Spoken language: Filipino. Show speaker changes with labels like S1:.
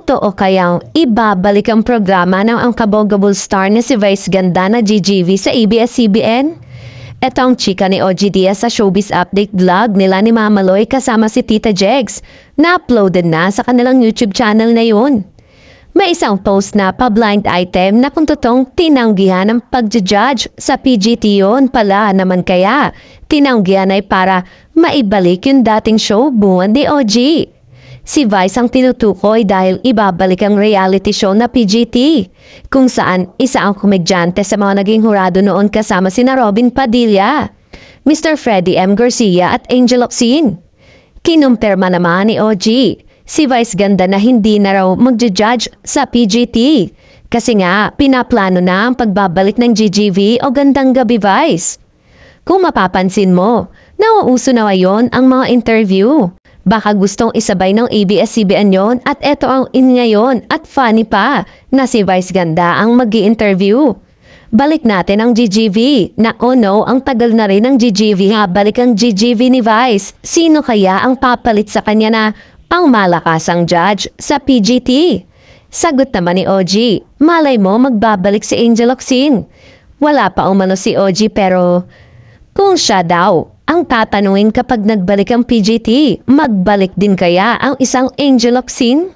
S1: Totoo kayang ibabalik ang programa ng ang kabogabol star na si Vice Ganda na GGV sa ABS-CBN? Ito ang chika ni OG Diaz sa Showbiz Update vlog nila ni Mama Loy kasama si Tita Jegs na uploaded na sa kanilang YouTube channel na yun. May isang post na pa-blind item na kung totoong tinanggihan ng pagja-judge sa PGT yun pala naman kaya tinanggihan ay para maibalik yung dating show buwan ni OG. Si Vice ang tinutukoy dahil ibabalik ang reality show na PGT, kung saan isa ang komedyante sa mga naging hurado noon kasama sina Robin Padilla, Mr. Freddie M. Garcia at Angel Locsin. Kinumpirma naman ni OG, si Vice Ganda na hindi na raw magja-judge sa PGT, kasi nga pinaplano na ang pagbabalik ng GGV o Gandang Gabi Vice. Kung mapapansin mo, nauuso na ngayon ang mga interview. Baka gustong isabay ng ABS-CBN yon at eto ang ngayon at funny pa na si Vice Ganda ang mag-i-interview. Balik natin ang GGV na no, ang tagal na rin ng GGV nga balik ang GGV ni Vice. Sino kaya ang papalit sa kanya na ang malakasang judge sa PGT? Sagot naman ni OG, malay mo magbabalik si Angel Locsin. Wala pa umano si OG pero kung siya daw ang tatanungin kapag nagbalik ang PGT, magbalik din kaya ang isang Angel Locsin?